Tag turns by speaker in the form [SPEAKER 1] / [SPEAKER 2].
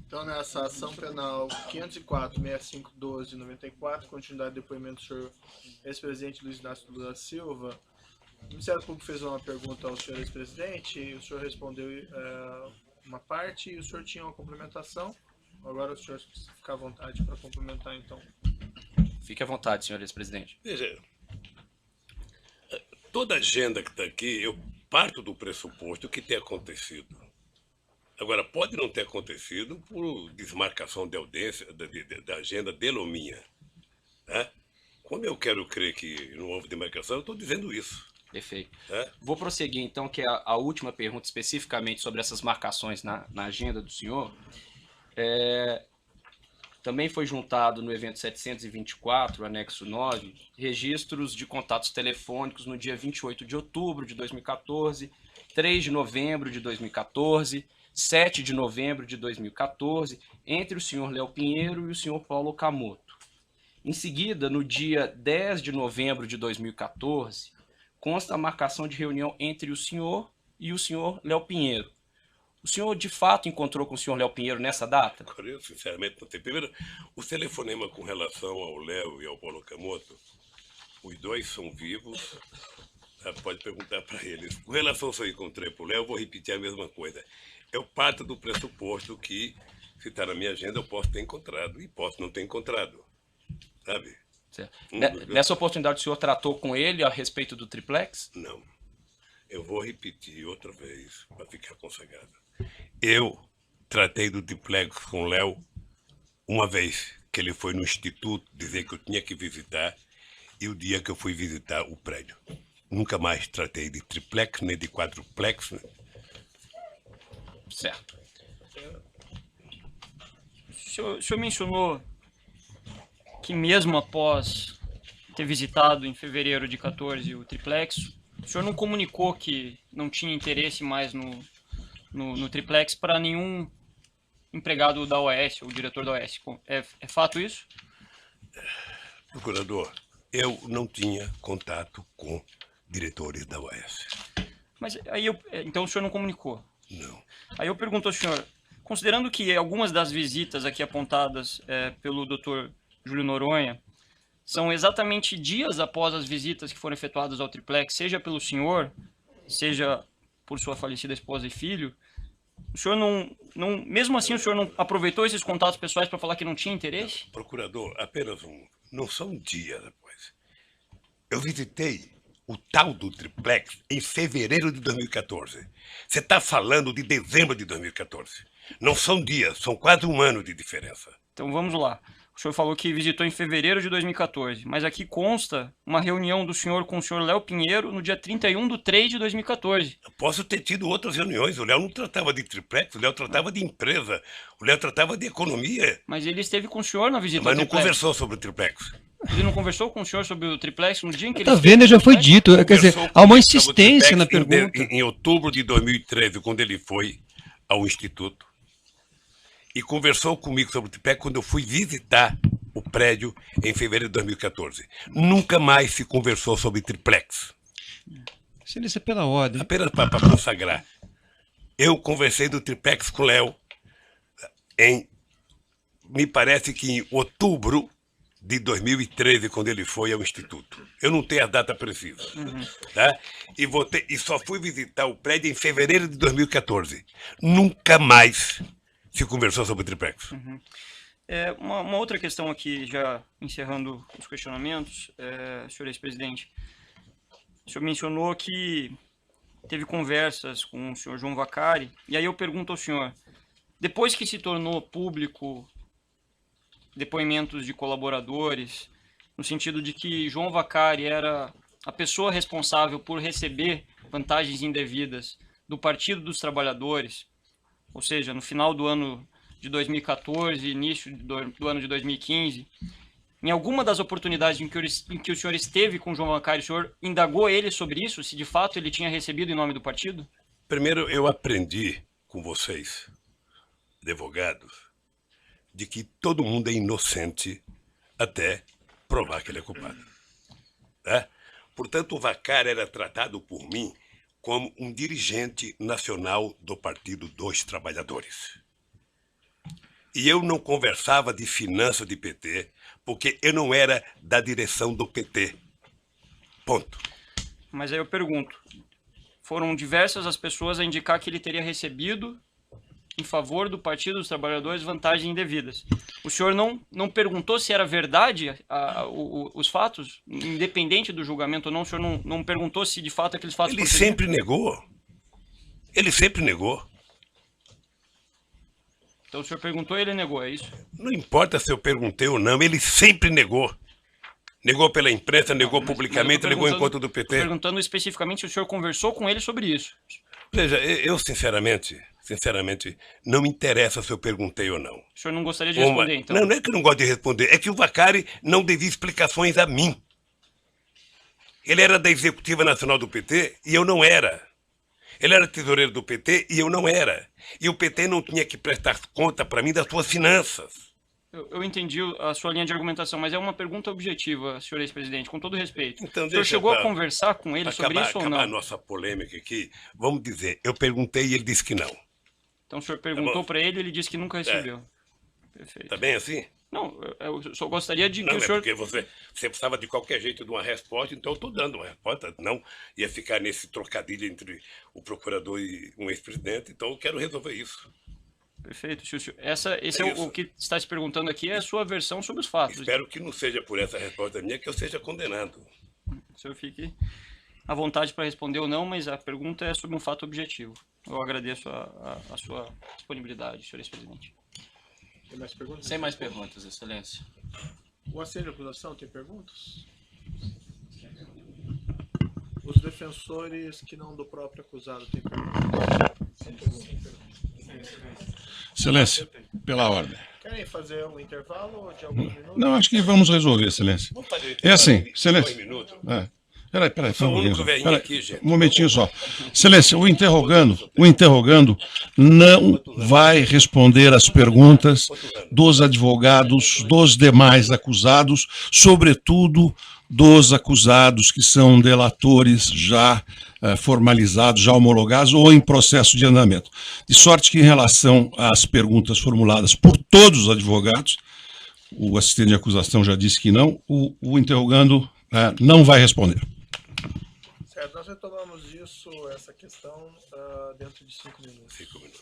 [SPEAKER 1] Então, nessa ação penal 504-6512-94, continuidade do depoimento do senhor ex-presidente Luiz Inácio Lula da Silva, o Ministério Público fez uma pergunta ao senhor ex-presidente e o senhor respondeu uma parte e o senhor tinha uma complementação. Agora o senhor fica à vontade para complementar, então.
[SPEAKER 2] Fique à vontade, senhor ex-presidente.
[SPEAKER 3] Veja, toda agenda que está aqui, eu parto do pressuposto que tem acontecido. Agora, pode não ter acontecido por desmarcação de audiência da agenda dele ou minha. Né? Como eu quero crer que não houve demarcação, eu estou dizendo isso.
[SPEAKER 2] Perfeito. Vou prosseguir, então, que é a última pergunta especificamente sobre essas marcações na agenda do senhor. Também foi juntado no evento 724, anexo 9, registros de contatos telefônicos no dia 28 de outubro de 2014, 3 de novembro de 2014, 7 de novembro de 2014, entre o senhor Léo Pinheiro e o senhor Paulo Okamoto. Em seguida, no dia 10 de novembro de 2014, consta a marcação de reunião entre o senhor e o senhor Léo Pinheiro. O senhor, de fato, encontrou com o senhor Léo Pinheiro nessa data?
[SPEAKER 3] Eu, sinceramente, não sei. Primeiro, o telefonema com relação ao Léo e ao Paulo Okamoto, os dois são vivos, pode perguntar para eles. Com relação ao que eu encontrei para o Léo, eu vou repetir a mesma coisa. Eu parto do pressuposto que, se está na minha agenda, eu posso ter encontrado e posso não ter encontrado, sabe?
[SPEAKER 2] Nessa oportunidade, o senhor tratou com ele a respeito do triplex?
[SPEAKER 3] Não. Eu vou repetir outra vez, para ficar consagrado. Eu tratei do triplex com o Léo uma vez que ele foi no instituto dizer que eu tinha que visitar e o dia que eu fui visitar o prédio. Nunca mais tratei de triplex, nem de quadruplex.
[SPEAKER 2] Certo.
[SPEAKER 4] O senhor mencionou que mesmo após ter visitado em fevereiro de 14 o triplex, o senhor não comunicou que não tinha interesse mais no triplex para nenhum empregado da OAS, ou diretor da OAS. É fato isso?
[SPEAKER 3] Procurador, eu não tinha contato com diretores da OAS.
[SPEAKER 4] Mas aí então o senhor não comunicou?
[SPEAKER 3] Não.
[SPEAKER 4] Aí eu pergunto ao senhor, considerando que algumas das visitas aqui apontadas pelo Dr. Júlio Noronha são exatamente dias após as visitas que foram efetuadas ao triplex, seja pelo senhor, seja por sua falecida esposa e filho, o senhor não mesmo assim o senhor não aproveitou esses contatos pessoais para falar que não tinha interesse?
[SPEAKER 3] Procurador, apenas não são dias depois. Eu visitei o tal do triplex em fevereiro de 2014. Você está falando de dezembro de 2014. Não são dias, são quase um ano de diferença.
[SPEAKER 4] Então vamos lá. O senhor falou que visitou em fevereiro de 2014, mas aqui consta uma reunião do senhor com o senhor Léo Pinheiro no dia 31/3/2014.
[SPEAKER 3] Eu posso ter tido outras reuniões. O Léo não tratava de triplex, o Léo tratava de empresa, o Léo tratava de economia.
[SPEAKER 4] Mas ele esteve com o senhor na visita
[SPEAKER 3] Mas
[SPEAKER 4] ao
[SPEAKER 3] não
[SPEAKER 4] triplex.
[SPEAKER 3] conversou sobre o triplex.
[SPEAKER 4] Ele não conversou com o senhor sobre o triplex no dia em que ele
[SPEAKER 5] Tá
[SPEAKER 4] esteve
[SPEAKER 5] vendo?
[SPEAKER 4] no
[SPEAKER 5] Já foi
[SPEAKER 4] triplex?
[SPEAKER 5] dito. Quer dizer,
[SPEAKER 3] Conversou
[SPEAKER 5] há uma
[SPEAKER 3] comigo sobre o
[SPEAKER 5] insistência na
[SPEAKER 3] triplex
[SPEAKER 5] pergunta.
[SPEAKER 3] em outubro de 2013, quando ele foi ao Instituto. E conversou comigo sobre o triplex quando eu fui visitar o prédio em fevereiro de 2014. Nunca mais se conversou sobre triplex.
[SPEAKER 5] Excelência, pela ordem.
[SPEAKER 3] Apenas para consagrar. Eu conversei do triplex com o Léo me parece que em outubro de 2013, quando ele foi ao Instituto. Eu não tenho a data precisa. Tá? E só fui visitar o prédio em fevereiro de 2014. Nunca mais se conversou sobre o triplex.
[SPEAKER 4] Uma outra questão aqui, já encerrando os questionamentos, senhor ex-presidente. O senhor mencionou que teve conversas com o senhor João Vacari, e aí eu pergunto ao senhor, depois que se tornou público depoimentos de colaboradores, no sentido de que João Vacari era a pessoa responsável por receber vantagens indevidas do Partido dos Trabalhadores, ou seja, no final do ano de 2014, início do ano de 2015, em alguma das oportunidades em que o senhor esteve com o João Vacari, o senhor indagou ele sobre isso, se de fato ele tinha recebido em nome do partido?
[SPEAKER 3] Primeiro, eu aprendi com vocês, advogados, de que todo mundo é inocente até provar que ele é culpado. Tá? Portanto, o Vacari era tratado por mim como um dirigente nacional do Partido dos Trabalhadores. E eu não conversava de finanças de PT, porque eu não era da direção do PT. Ponto.
[SPEAKER 4] Mas aí eu pergunto, foram diversas as pessoas a indicar que ele teria recebido, em favor do Partido dos Trabalhadores, vantagens indevidas. O senhor não perguntou se era verdade os fatos, independente do julgamento ou não? O senhor não perguntou se de fato aqueles fatos...
[SPEAKER 3] Ele sempre negou. Ele sempre negou.
[SPEAKER 4] Então o senhor perguntou e ele negou, é isso?
[SPEAKER 3] Não importa se eu perguntei ou não, ele sempre negou. Negou pela imprensa, negou publicamente, negou em conta do PT.
[SPEAKER 4] Estou perguntando especificamente se o senhor conversou com ele sobre isso.
[SPEAKER 3] Veja, eu sinceramente, não me interessa se eu perguntei ou não.
[SPEAKER 4] O senhor não gostaria de responder, então?
[SPEAKER 3] Não é que eu não gosto de responder, é que o Vacari não devia explicações a mim. Ele era da Executiva Nacional do PT e eu não era. Ele era tesoureiro do PT e eu não era. E o PT não tinha que prestar conta para mim das suas finanças.
[SPEAKER 4] Eu entendi a sua linha de argumentação, mas é uma pergunta objetiva, senhor ex-presidente, com todo respeito.
[SPEAKER 3] Então,
[SPEAKER 4] o senhor chegou a conversar com ele sobre isso ou não?
[SPEAKER 3] Acabar a nossa polêmica aqui, vamos dizer, eu perguntei e ele disse que não.
[SPEAKER 4] Então o senhor perguntou para ele e ele disse que nunca recebeu. Perfeito.
[SPEAKER 3] Tá bem assim?
[SPEAKER 4] Não, eu só gostaria de que
[SPEAKER 3] Não,
[SPEAKER 4] o senhor...
[SPEAKER 3] porque você precisava de qualquer jeito de uma resposta, então eu estou dando uma resposta. Não ia ficar nesse trocadilho entre o procurador e um ex-presidente, então eu quero resolver isso.
[SPEAKER 4] Perfeito. Esse é o que está se perguntando aqui, é a sua versão sobre os fatos.
[SPEAKER 3] Espero que não seja por essa resposta minha que eu seja condenado.
[SPEAKER 4] O senhor fique à vontade para responder ou não, mas a pergunta é sobre um fato objetivo. Eu agradeço a sua disponibilidade, senhor ex-presidente.
[SPEAKER 1] Tem mais perguntas?
[SPEAKER 2] Sem mais perguntas, Excelência.
[SPEAKER 1] O assento de acusação tem perguntas? Os defensores que não do próprio acusado têm perguntas?
[SPEAKER 5] Excelência, pela ordem.
[SPEAKER 1] Querem fazer um intervalo de alguns minutos?
[SPEAKER 5] Não, acho que vamos resolver, Excelência. É assim, Excelência.
[SPEAKER 3] 2 minutos.
[SPEAKER 5] Peraí,
[SPEAKER 3] Sou o único velhinho aqui, gente.
[SPEAKER 5] um momentinho só. Excelência, o interrogando não vai responder às perguntas dos advogados, dos demais acusados, sobretudo dos acusados que são delatores já formalizados, já homologados ou em processo de andamento. De sorte que, em relação às perguntas formuladas por todos os advogados, o assistente de acusação já disse que não, o interrogando não vai responder.
[SPEAKER 1] Certo, nós retomamos essa questão dentro de 5 minutos.
[SPEAKER 3] 5 minutos.